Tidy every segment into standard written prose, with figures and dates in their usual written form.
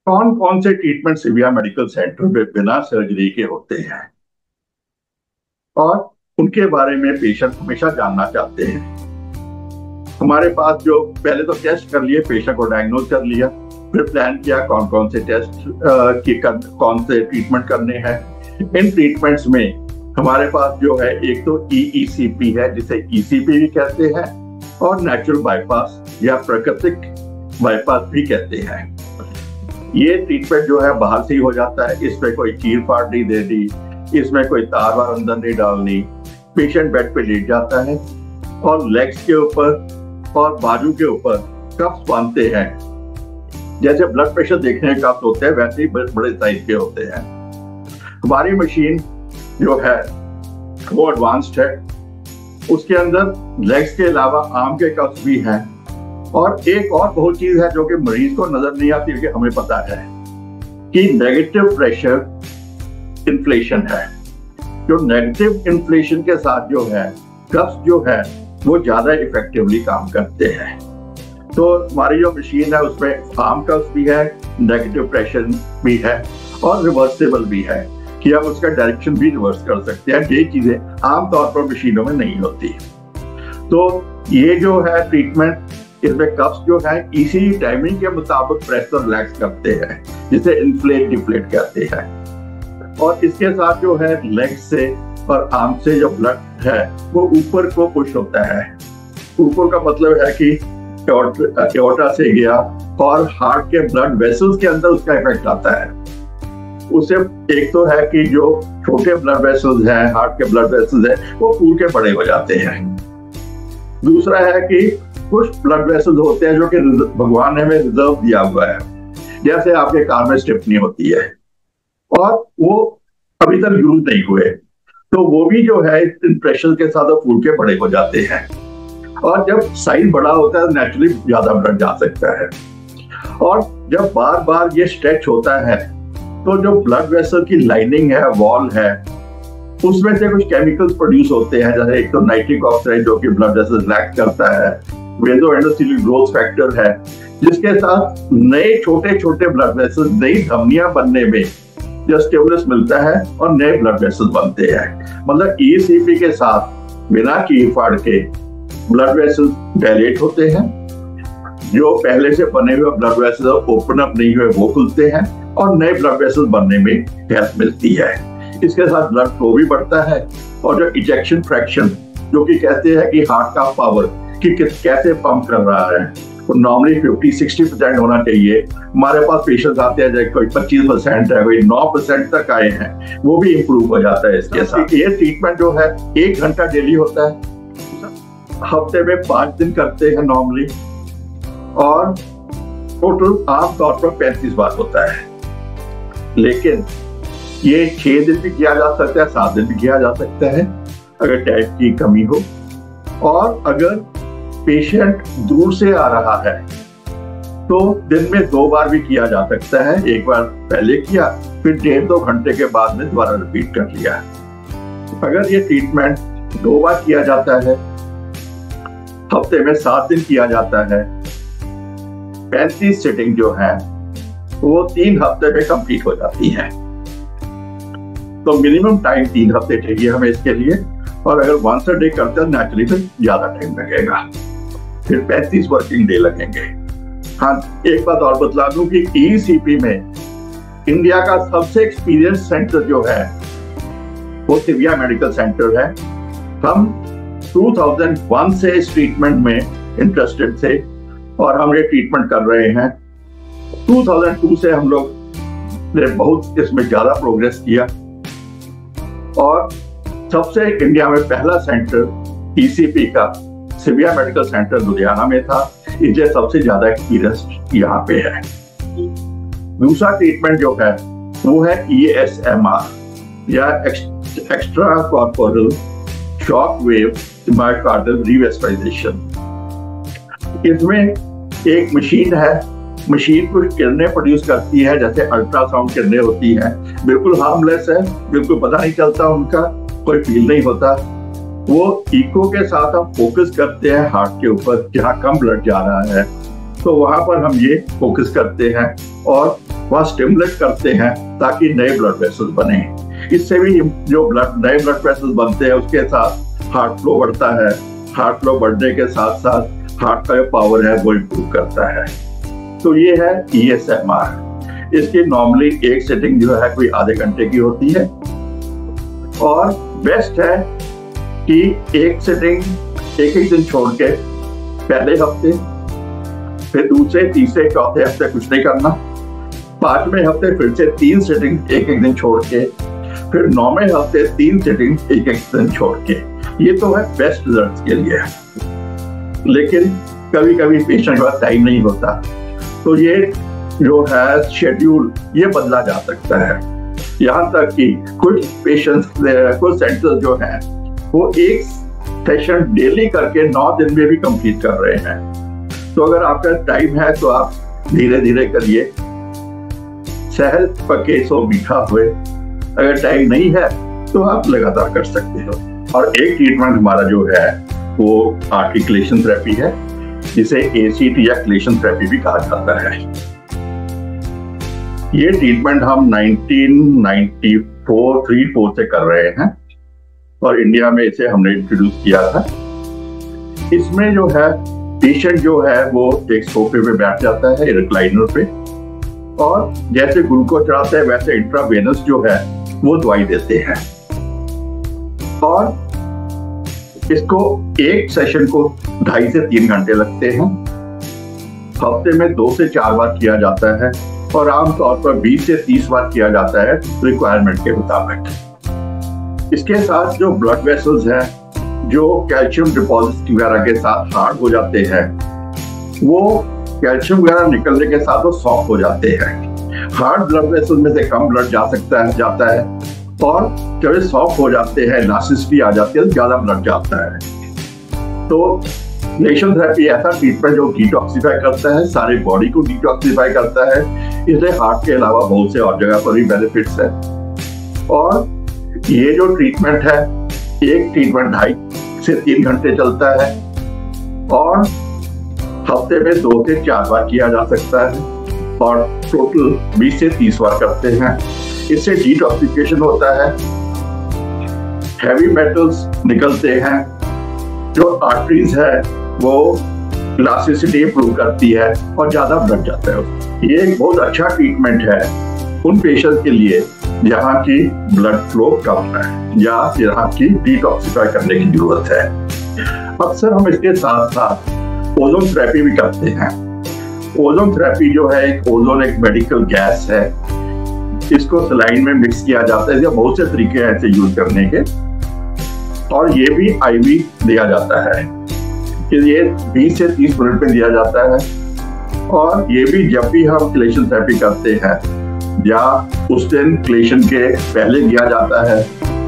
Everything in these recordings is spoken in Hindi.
कौन कौन से ट्रीटमेंट सिविया मेडिकल सेंटर में बिना सर्जरी के होते हैं और उनके बारे में पेशेंट हमेशा जानना चाहते हैं। हमारे पास जो पहले तो टेस्ट कर लिए, पेशेंट को डायग्नोज कर लिया, फिर प्लान किया कौन कौन से टेस्ट कौन से ट्रीटमेंट करने हैं। इन ट्रीटमेंट्स में हमारे पास जो है एक तो ईईसीपी है, जिसे ईसीपी भी कहते हैं, और नेचुरल बाईपास या प्राकृतिक बाईपास भी कहते हैं। ये ट्रीटमेंट जो है बाहर से ही हो जाता है, इसमें कोई चीर फाड़ नहीं देनी, इसमें कोई तार वार अंदर नहीं डालनी। पेशेंट बेड पे लेट जाता है और लेग्स के ऊपर और बाजू के ऊपर कफ्स बांधते हैं। जैसे ब्लड प्रेशर देखने के कफ्स होते हैं, वैसे ही बड़े साइज के होते हैं। हमारी मशीन जो है वो एडवांस्ड है, उसके अंदर लेग्स के अलावा आर्म के कफ्स भी हैं। और एक और बहुत चीज है जो कि मरीज को नजर नहीं आती, लेकिन हमें पता है कि नेगेटिव प्रेशर इन्फ्लेशन है। जो नेगेटिव इन्फ्लेशन के साथ जो है कफ्स जो है वो ज्यादा इफेक्टिवली काम करते हैं। तो हमारी जो मशीन है उसमें आर्म कफ्स भी है, नेगेटिव प्रेशर भी है और रिवर्सेबल भी है कि हम उसका डायरेक्शन भी रिवर्स कर सकते हैं। ये चीजें आमतौर पर मशीनों में नहीं होती। तो ये जो है ट्रीटमेंट, इसमें कफ्स जो है इसी टाइमिंग के मुताबिक प्रेस और रिलैक्स करते हैं, जिसे इन्फ्लेट डिफ्लेट कहते हैं। और इसके साथ जो है लेग से और आर्म से जो ब्लड है वो ऊपर को पुश होता है। ऊपर का मतलब है कि एओर्टा से गया और हार्ट के ब्लड वेसल्स के अंदर उसका इफेक्ट आता है। उसे एक तो है कि जो छोटे ब्लड वेसल्स हैं, हार्ट के ब्लड वेसल्स हैं, वो फूल के बड़े हो जाते हैं। दूसरा है कि कुछ ब्लड वेसल्स होते हैं जो कि भगवान ने हमें रिजर्व दिया हुआ है, जैसे आपके कार में स्टिफनी होती है और वो अभी तक यूज नहीं हुए, तो वो भी जो है इन प्रेशर के साथ फूल के बड़े हो जाते हैं। और जब साइज बड़ा होता है नेचुरली ज्यादा ब्लड जा सकता है। और जब बार बार ये स्ट्रेच होता है तो जो ब्लड वेसल की लाइनिंग है, वॉल है, उसमें से कुछ केमिकल्स प्रोड्यूस होते हैं। जैसे एक तो नाइट्रिक ऑक्साइड जो कि ब्लड वेसल रिलैक्स करता है, वेसोएंडोथेलियल ग्रोथ फैक्टर है, जिसके साथ नए छोटे छोटे ब्लड वेसल्स, नई धमनियां बनने में जो स्टिमुलस मिलता है और नए ब्लड वेसल्स बनते हैं। मतलब ईसीपी के साथ बिना चीर फाड़ के ब्लड वेसल्स डायलेट होते हैं, जो पहले से बने हुए ब्लड वेसल्स ओपन अप नहीं हुए वो खुलते हैं और नए ब्लड वेसल्स बनने में हेल्प मिलती है। इसके साथ ब्लड फ्लो भी बढ़ता है और जो इजेक्शन फ्रैक्शन जो कि कहते हैं कि हार्ट का पावर कि कैसे पंप कर रहा है, तो नॉर्मली 50-60% होना चाहिए। हमारे पास पेशेंट्स आते हैं जैसे कोई 25% है, कोई 9% तक आए हैं, वो भी इम्प्रूव हो जाता है इसके साथ। ये ट्रीटमेंट जो है 1 घंटा डेली होता है, हफ्ते में 5 दिन करते हैं नॉर्मली, और टोटल आमतौर पर 35 बार होता है। लेकिन ये 6 दिन भी किया जा सकता है, 7 दिन भी किया जा सकता है अगर टाइम की कमी हो। और अगर पेशेंट दूर से आ रहा है तो दिन में 2 बार भी किया जा सकता है। एक बार पहले किया, फिर 1.5-2 घंटे के बाद में दोबारा रिपीट कर लिया। अगर ये ट्रीटमेंट 2 बार किया जाता है, हफ्ते में 7 दिन किया जाता है, 35 सिटिंग जो है वो 3 हफ्ते में कंप्लीट हो जाती है। तो मिनिमम टाइम 3 हफ्ते चाहिए हमें इसके लिए। और अगर वंस अ डे करते हैं नेचुरली तो ज्यादा टाइम लगेगा, फिर 35 वर्किंग डे लगेंगे। हाँ, एक बात और बतला दूं कि ईसीपी में इंडिया का सबसे एक्सपीरियंस सेंटर जो है वो सिविया मेडिकल सेंटर है। हम 2001 से इस ट्रीटमेंट में इंटरेस्टेड थे और हम ये ट्रीटमेंट कर रहे हैं। 2002 से हम लोग ने बहुत इसमें ज्यादा प्रोग्रेस किया और सबसे इंडिया में पहला सेंटर ईसीपी का सिविया मेडिकल सेंटर लुधियाना में था, इसलिए सबसे ज्यादा एक्सपीरियंस यहाँ पे है। दूसरा ट्रीटमेंट जो है वो है ESMR या extra corporeal shock wave myocardial revascularisation. इसमें एक मशीन है, मशीन कुछ किरणें प्रोड्यूस करती है, जैसे अल्ट्रासाउंड किरणें होती हैं, बिल्कुल हार्मलेस है, बिल्कुल पता नहीं चलता, उनका कोई फील नहीं होता। वो इको के साथ हम फोकस करते हैं हार्ट के ऊपर, जहाँ कम ब्लड जा रहा है, तो वहां पर हम ये फोकस करते हैं और वह स्टिमुलेट करते हैं ताकि नए ब्लड वेसल्स बने। इससे भी जो नए ब्लड वेसल्स बनते हैं उसके साथ हार्ट फ्लो बढ़ता है। हार्ट फ्लो बढ़ने के साथ साथ हार्ट का जो पावर है वो इम्प्रूव करता है। तो ये है ESMR। इसकी नॉर्मली एक सेटिंग जो है कोई आधे घंटे की होती है और बेस्ट है कि एक सेटिंग एक दिन छोड़ के पहले हफ्ते, फिर दूसरे तीसरे चौथे हफ्ते कुछ नहीं करना, 5वें हफ्ते फिर से 3 सेटिंग एक दिन छोड़ के, फिर 9वें हफ्ते 3 सेटिंग एक दिन छोड़ के। ये तो है बेस्ट रिजल्ट्स के लिए। लेकिन कभी कभी पेशेंट के पास टाइम नहीं होता, तो ये जो है शेड्यूल ये बदला जा सकता है। यहाँ तक कि कुछ पेशेंट्स, कुछ सेंटर्स जो हैं वो एक सेशन डेली करके 9 दिन में भी कंप्लीट कर रहे हैं। तो अगर आपका टाइम है तो आप धीरे धीरे करिए, सहल पके सो मीठा हुए। अगर टाइम नहीं है तो आप लगातार कर सकते हो। और एक ट्रीटमेंट हमारा जो है वो आर्टिकुलेशन थेरेपी है, जिसे ACT या क्लेशन थेरेपी भी कहा जाता है। ये ट्रीटमेंट हम 1994 से कर रहे हैं और इंडिया में इसे हमने इंट्रोड्यूस किया था। इसमें जो है पेशेंट जो है वो एक सोफे पे बैठ जाता है, रिक्लाइनर पे, और जैसे ग्लूकोज चढ़ाते हैं वैसे इंट्रावेनस जो है वो दवाई देते हैं। और इसको एक सेशन को 2.5 से 3 घंटे लगते हैं। हफ्ते में 2 से 4 बार किया जाता है और आमतौर पर 20 से 30 बार किया जाता है रिक्वायरमेंट के मुताबिक। इसके साथ जो ब्लड वेसल्स हैं जो कैल्शियम डिपॉजिट वगैरह के साथ हार्ड हो जाते हैं, वो कैल्शियम वगैरह निकलने के साथ वो सॉफ्ट हो जाते हैं। हार्ड ब्लड वेसल में से कम ब्लड जाता है और जब ये सॉफ्ट हो जाते हैं, इलास्टिसिटी आ जाती है तो ज्यादा ब्लड जाता है। तो क्लेशन थेरेपी ऐसा ट्रीटमेंट जो डिटॉक्सिफाई करता है, सारे बॉडी को डिटॉक्सिफाई करता है। इसलिए हार्ट के अलावा बहुत से और जगह पर भी बेनिफिट्स है। और ये जो ट्रीटमेंट है, एक ट्रीटमेंट 2.5 से 3 घंटे चलता है और हफ्ते में 2 से 4 बार किया जा सकता है और टोटल 20 से 30 बार करते हैं। इससे डिटॉक्सिफिकेशन होता है, हैवी मेटल्स निकलते हैं, जो आर्टरीज है वो इलास्टिसिटी इंप्रूव करती है और ज्यादा ब्लड जाता है। ये एक बहुत अच्छा ट्रीटमेंट है उन पेशेंट के लिए जहाँ की ब्लड फ्लो कम है या जहाँ की डिटॉक्सिफाई करने की जरूरत है। अक्सर हम इसके साथ साथ ओजोन थेरेपी भी करते हैं। ओजोन थेरेपी जो है ओजोन एक मेडिकल गैस है, इसको सलाइन में मिक्स किया जाता है। बहुत से तरीके हैं इसे यूज करने के, और ये भी IV दिया जाता है। ये 20 से 30 मिनट में दिया जाता है और ये भी जब भी हम क्लेशन थेरेपी करते हैं या उस दिन क्लेशन के पहले दिया जाता है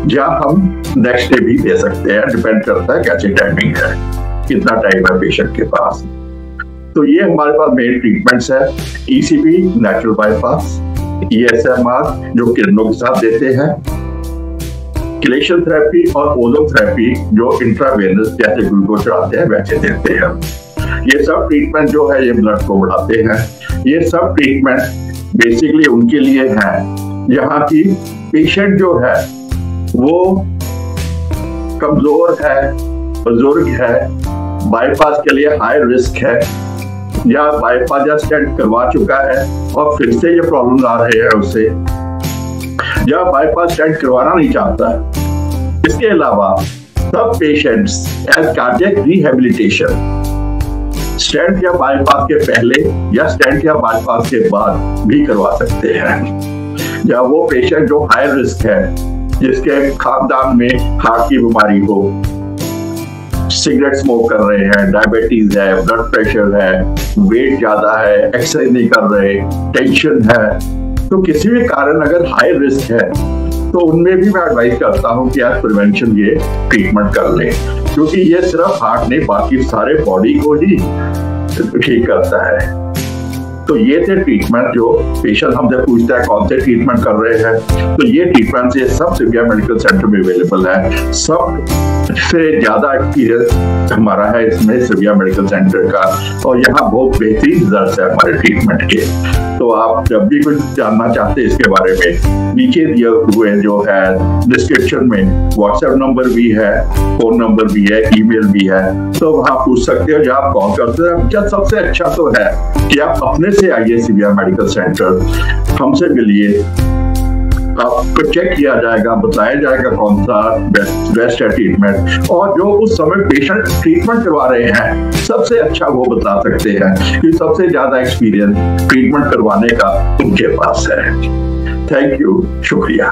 या हम नेक्स्ट डे भी दे सकते हैं, डिपेंड करता है कैसी टाइमिंग है, कितना टाइम है पेशेंट के पास। तो ये हमारे पास मेन ट्रीटमेंट्स है। ECP नेचुरल बाईपास, ESMR जो किरणों के साथ देते हैं, क्लेशन थेरेपी और ओजोन थेरेपी जो इंट्रावेनस जैसे ग्लूकोज चढ़ाते हैं वैसे देते हैं। ये सब ट्रीटमेंट जो है ये ब्लड को बढ़ाते हैं। ये सब ट्रीटमेंट बेसिकली उनके लिए है यहाँ की पेशेंट जो है वो कमजोर है, बुजुर्ग है, बाईपास के लिए हाई रिस्क है, या बाईपास या स्टेंट करवा चुका है और फिर से ये प्रॉब्लम आ रहे हैं उससे, या बाईपास स्टेंट करवाना नहीं चाहता है। इसके अलावा सब patients as cardiac rehabilitation stent या बाईपास के पहले या स्टेंट या बाईपास के बाद भी करवा सकते हैं। या वो पेशेंट जो हाई रिस्क है, जिसके खानदान में हार्ट की बीमारी हो, सिगरेट स्मोक कर रहे हैं, डायबिटीज है, ब्लड प्रेशर है, वेट ज्यादा है, एक्सरसाइज नहीं कर रहे, टेंशन है, तो किसी भी कारण अगर हाई रिस्क है तो उनमें भी मैं एडवाइस करता हूँ कि आज प्रिवेंशन ये ट्रीटमेंट कर लें, क्योंकि ये सिर्फ हार्ट नहीं बाकी सारे बॉडी को ही ठीक करता है। तो ये थे ट्रीटमेंट जो पेशेंट हमसे पूछता है कौन से ट्रीटमेंट कर रहे हैं, तो ये ट्रीटमेंट ये सब सिविया मेडिकल सेंटर में अवेलेबल है। सबसे ज्यादा एक्सपीरियंस हमारा है इसमें सिविया मेडिकल सेंटर का, और यहाँ बहुत बेहतरीन रिजल्ट है हमारे ट्रीटमेंट के। तो आप जब भी कुछ जानना चाहते हैं इसके बारे में, नीचे दिए हुए जो है डिस्क्रिप्शन में व्हाट्सएप नंबर भी है, फोन नंबर भी है, ईमेल भी है, तो वहाँ पूछ सकते हो। जब आप कॉल करते हैं, क्या सबसे अच्छा तो है कि आप अपने से आइए सिविया मेडिकल सेंटर, हमसे मिलिए, आपको चेक किया जाएगा, बताया जाएगा कौन सा बेस्ट है ट्रीटमेंट, और जो उस समय पेशेंट ट्रीटमेंट करवा रहे हैं सबसे अच्छा वो बता सकते हैं, कि सबसे ज्यादा एक्सपीरियंस ट्रीटमेंट करवाने का उनके पास है। थैंक यू, शुक्रिया।